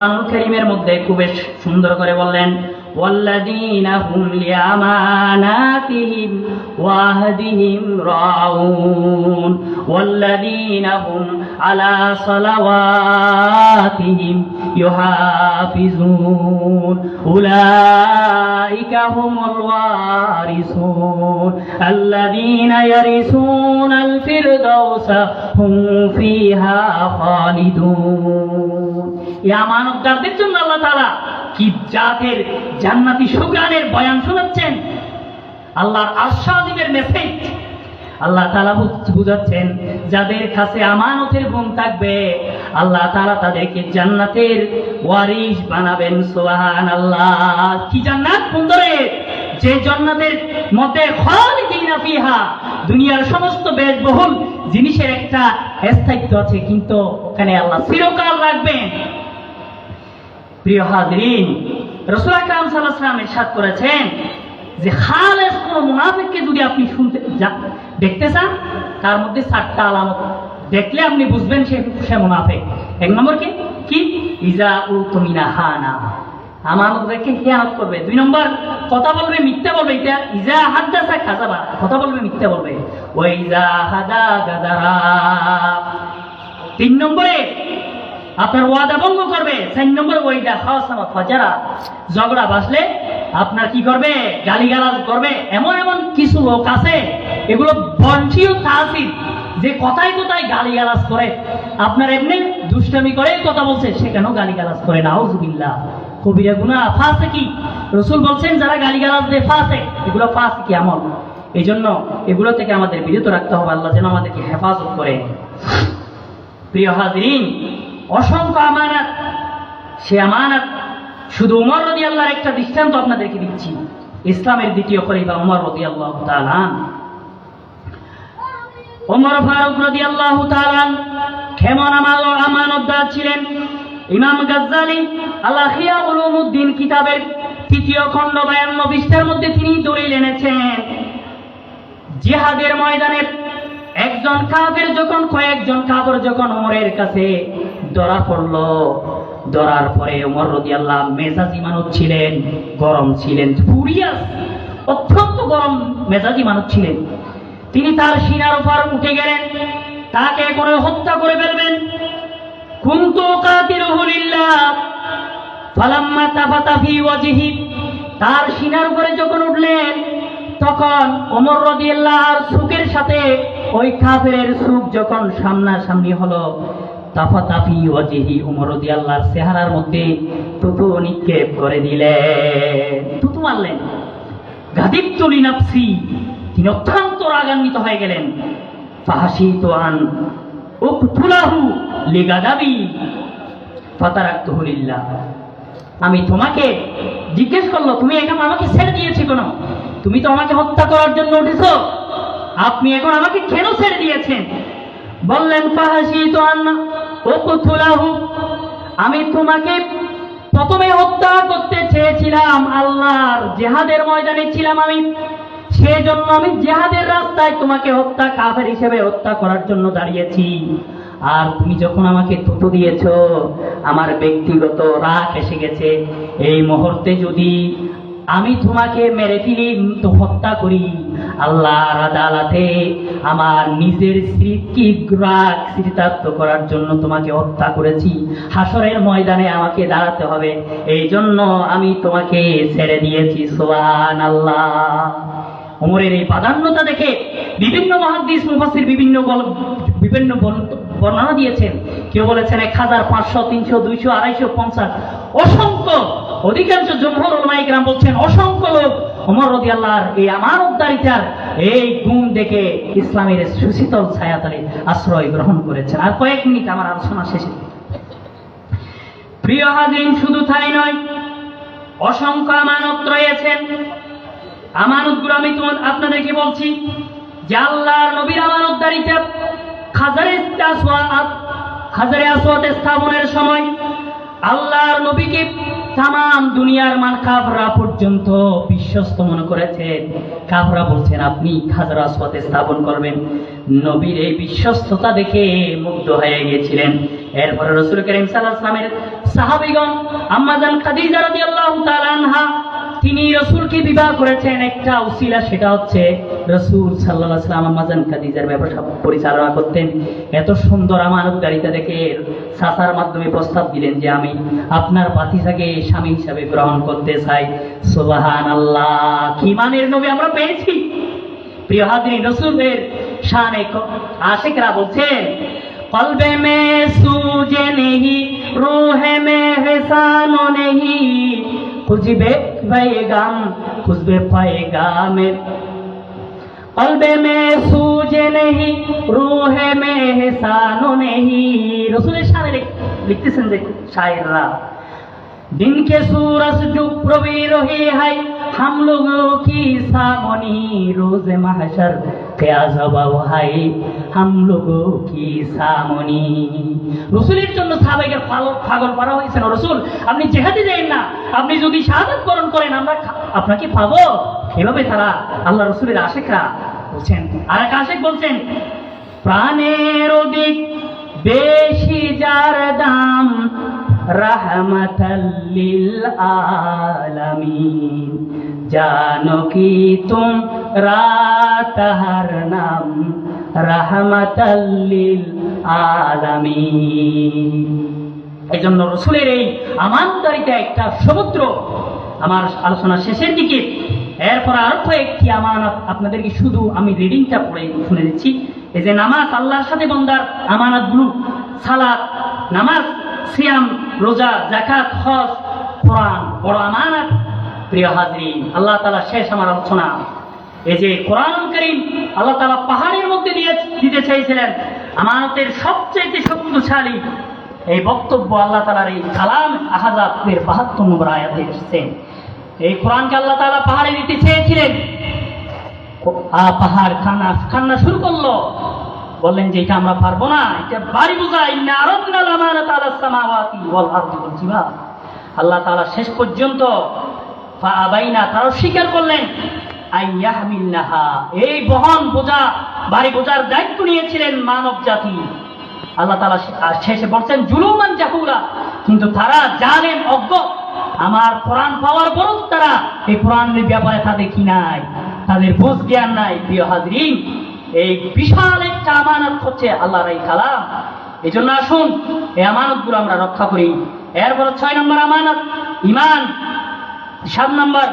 কারীমের মধ্যে খুব সুন্দর করে বললেন ওয়াল্লাযীনা হুম লিআমানাতিহিম ওয়া আহদিহিম রাউন ওয়াল্লাযীনা হুম আলা সালাওয়াতিহিম ইউহাফিজুন উলাইকা হুমুল ওয়ারিসুন আল্লাযীনা ইয়ারিসুনাল ফিরদাউসা হুম ফিহা খালিদুন। এই আমানতদারদের জন্য আল্লাহ তাআলা কি জাতের জান্নাতি সুগানের বয়ান শোনাচ্ছেন, আল্লাহর আশাদিনের মেসেজ আল্লাহ তাআলা বুঝাচ্ছেন। যাদের কাছে আমানতের গুণ থাকবে আল্লাহ তাআলা তাদেরকে জান্নাতের ওয়ারিস বানাবেন। সুবহানাল্লাহ। কি জান্নাত সুন্দরের, যে জান্নাতের মধ্যে খালিদিনা ফিহা, দুনিয়ার সমস্ত ব্যয়বহুল জিনিসের একটা স্থায়িত্ব আছে, কিন্তু ওখানে আল্লাহ চিরকাল রাখবেন। প্রিয় হাজিরিন, রাসূল আকরাম সাল্লাল্লাহু আলাইহি ওয়াসাল্লাম ইরশাদ করেছেন যে খালেস কোন মুনাফিককে যদি আপনি দেখতে চান, তার মধ্যে 7টা আলামত দেখলে আপনি বুঝবেন সে মুনাফিক। এক নম্বর কি ইজা উতুমিনা হানা, আমানত রেখে খেয়ানত করবে। 2 নম্বর কথা বলবে, মিথ্যা বলবে। এটা ইজা হাদাসা কাযাবা, কথা বলবে, মিথ্যা বলবে। ওয়া ইজা হাদা গাদারা। 3 নম্বরে আপনার ওয়াদা ভঙ্গ করবে। 4 নম্বরে ওয়াইদা খাসামা ফাজারা, ঝগড়া বাসলে আপনার কি করবে, গালিগালাজ করবে। এমন এমন কিছু লোক আছে, এগুলো বংশীয় তাসির, যে কথায় কথায় গালিগালাজ করে। আপনার এমনি দুষ্টামি করে কথা বলছে, সেখানেও গালিগালাজ করে। নাউযুবিল্লাহ, কবিরা গুনাহ, ফাসিকি। রাসূল বলছেন যারা গালিগালাজ দেয় ফাসিক, এগুলো ফাসিকি আমল। এই জন্য এগুলো থেকে আমাদের বিরত রাখতে হবে। আল্লাহ যেন আমাদেরকে হেফাজত করে। প্রিয় হাজিরিন, অসংখ্য আমানত, সে আমানত শুধু ওমর রাদিয়াল্লাহর একটা দৃষ্টান্ত আপনাদেরকে দিচ্ছি। ইসলামের দ্বিতীয় খলিফা ওমর রাদিয়াল্লাহু তাআলা, ওমর ফারুক রাদিয়াল্লাহু তাআলা কেমন আমানতদার ছিলেন। ইমাম গাজ্জালি আল ইহয়া উলুমুদ্দিন কিতাবের 3য় খণ্ড 52 পৃষ্ঠার মধ্যে তিনি দলিল এনেছেন, জিহাদের ময়দানে একজন কাফের যখন কয়েকজন কাফের যখন ওমরের কাছে ধরা পড়ল, ধরার পরে ওমর রাদিয়াল্লাহু মেজাজি মানুষ ছিলেন, গরম ছিলেন, ফুরিয়াস, অত্যন্ত গরম মেজাজি মানুষ ছিলেন। তিনি তার সিনার উপর উঠে গেলেন, তাকে করে হত্যা করে ফেলবেন। কুনতু কাতিলুহু লিল্লাহ ফালাম্মা তাফাতা ফি ওয়াজহি, তার সিনার উপরে যখন উঠলেন তখন ওমর রাদিয়াল্লাহর চোখের সাথে ওই কাফেরের চোখ যখন সামনাসামনি হলো, তাফাতা ফি ওয়াজহি, ওমর রাদিয়াল্লাহর চেহারার মধ্যে থুতু নিক্ষেপ করে দিলেন, থুতু মারলেন। গাদিবতু লিনাফসি, তিনি অত্যন্ত রাগান্বিত হয়ে গেলেন। ফাহাসিতু আন উকতুলাহু লিগাদাবি ফাতারাকতুহু লিল্লাহ, আমি তোমাকে জিজ্ঞেস করলো, তুমি এখন আমাকে ছেড়ে দিয়েছো কেন? তুমি তো আমাকে হত্যা করার জন্য উঠেছো, আপনি এখন আমাকে কেন ছেড়ে দিয়েছেন? বললেন ফাহাসিতু আন উকতুলাহু, আমি তোমাকে প্রথমে হত্যা করতে চেয়েছিলাম, আল্লাহর জিহাদের ময়দানে ছিলাম আমি, সেজন্য আমি জিহাদের রাস্তায় তোমাকে কাফের হিসেবে হত্যা করার জন্য দাঁড়িয়েছি। আর তুমি যখন আমাকে থুতু দিয়েছো, আমার ব্যক্তিগত রাগ এসে গেছে। এই মুহূর্তে যদি আমি তোমাকে মেরে ফেলি, তো হত্যা করি, আল্লাহর আদালতে আমার নিজের স্মৃতি রাগ চরিতার্থ করার জন্য তোমাকে হত্যা করেছি। হাসরের ময়দানে আমাকে দাঁড়াতে হবে, এই জন্য আমি তোমাকে ছেড়ে দিয়েছি। সুবহানাল্লাহ। ওমরের এই প্রাধান্যতা দেখে বিভিন্ন মুহাদ্দিস মুফাসসির বিভিন্ন বর্ণনা দিয়েছেন। কেউ বলেছেন 1500, 300, 200, 250, 50, অসংখ্য, অধিকাংশ জমহুর উলামায়ে কেরাম বলছেন অসংখ্য লোক ওমর রাদিয়াল্লাহর এই আমানতদারিতার এই গুণ দেখে ইসলামের সুশীতল ছায়াতলে আশ্রয় গ্রহণ করেছেন। আর কয়েক মিনিট আমার আলোচনা শেষে। প্রিয় হাজিরিন, শুধু তাই নয়, অসংখ্য আমানত রয়েছেন। আমানতগুলো আমি আপনাদেরকে বলছি যে আল্লাহর নবীর আমানতদারিতা হাজারে আসওয়াদ স্থাপনের সময় আল্লাহর নবীকে তামাম দুনিয়ার কাফেররা পর্যন্ত বিশ্বস্ত মনে করেছেন। কাফেররা বলছেন আপনি হাজারে আসওয়াদ স্থাপন করবেন। নবীর এই বিশ্বস্ততা দেখে মুগ্ধ হয়ে গিয়েছিলেন। এরপরে রাসূল করিম সাল্লাল্লাহু আলাইহি ওয়াসাল্লামের সাহাবীগণ আম্মা জান খাদিজা রাদিয়াল্লাহু তাআলা আনহা, তিনি রাসূলকে বিবাহ করেছেন একটা উসিলা, সেটা হচ্ছে রাসূল সাল্লাল্লাহু আলাইহি ওয়াসাল্লাম আম্মা জান খাদিজার ব্যবসা পরিচালনা করতেন। এত সুন্দর আমানতদারিতা দেখে সাসার মাধ্যমে প্রস্তাব দিলেন যে আমি আপনার ভাতিজাকে স্বামী হিসাবে গ্রহণ করতে চাই। সুবহানাল্লাহ, কি মানের নবী আমরা পেয়েছি। প্রিয় হাজরিন, রাসূলের শানে আশিকরা বলছেন, কলবে মে সুজে নেহি, রূহে মে হেসানো নেহি, খুঁজবে পায়েগাম, খুঁজবে পায়েগামে, কলবে মে সুজে নেহি, রূহে মে হেসানো নেহি। রাসূলের শানে লিখতেছেন যে শায়েররা, दिन के सूरज जो प्रवी रहे हैं हम लोगों की सामनी, रोज महशर क्या जवाब है हम लोगों की सामनी। রসুলের জন্য সাহাবায়ে পাগল করা হয়েছে। রসুল, আপনি জিহাদে যান না, আপনি যদি শাহাদাত বরণ করেন আমরা আপনাকে পাবো। এভাবে তারা আল্লাহ রসুলের আশিকরা বলছেন। আর এক আশিক বলছেন, প্রাণের অধিক বেশি যার দাম, रहमतल लिल आलमीन, जानो कि तुम रात हर नाम, रहमतल लिल आलमीन। এই জন্য রসুলের এই আমানতদারিতা একটা সমুদ্র। আমার আলোচনা শেষের দিকে এরপর আরো কয়েকটি আমানত আপনাদেরকে শুধু আমি রিডিংটা পড়ে শুনে দিচ্ছি। এই যে নামাজ, আল্লাহর সাথে বান্দার আমানতগুলো, সালাত, নামাজ, সিয়াম, রোজা, যাকাত, হজ, কোরআন বড় আমানত। প্রিয় হাজরিন, আল্লাহ তাআলা শেষ আমার আলোচনা, এই যে কোরআনুল কারীম আল্লাহ তাআলা পাহাড়ের মধ্যে দিতে চাইছিলেন, আমানতের সবচেয়ে শক্তিশালী এই বক্তব্য আল্লাহ তাআলার এই কালাম আহজাবের ৭২ নম্বর আয়াতে এসেছে। এই কোরআনকে আল্লাহ তাআলা পাহাড়ে দিতে চেয়েছিলেন, পাহাড় কান্না শুরু করলো, বললেন যে এটা আমরা পারবো না, এটা ভারী বোঝা। ইন্না আরাদনাল আমানাতা আলাস সামাওয়াতি ওয়াল আরদি ওয়াল জিবাল। আল্লাহ তাআলা শেষ পর্যন্ত ফাআবাইনা, তারা স্বীকার করলেন, আইয়াহমিলনাহা, এই বহন বোঝা, ভারী বোঝার দায়িত্ব নিয়েছিলেন মানব জাতি। আল্লাহ তাআলা শেষে বলছেন জুলুমান জাহুরা, কিন্তু তারা জানেন, অজ্ঞ। আমার কোরআন পাওয়ার পরও তারা এই কোরআনের ব্যাপারে তাদের কি নাই, তাদের বোঝ জ্ঞান নাই। প্রিয় হাজরিন, এই বিশাল একটা আমানত হচ্ছে আল্লাহর এই কালাম। এই জন্য আসুন এই আমানতগুলো আমরা রক্ষা করি। এরপর ৬ নম্বর আমানত ঈমান, ৭ নম্বর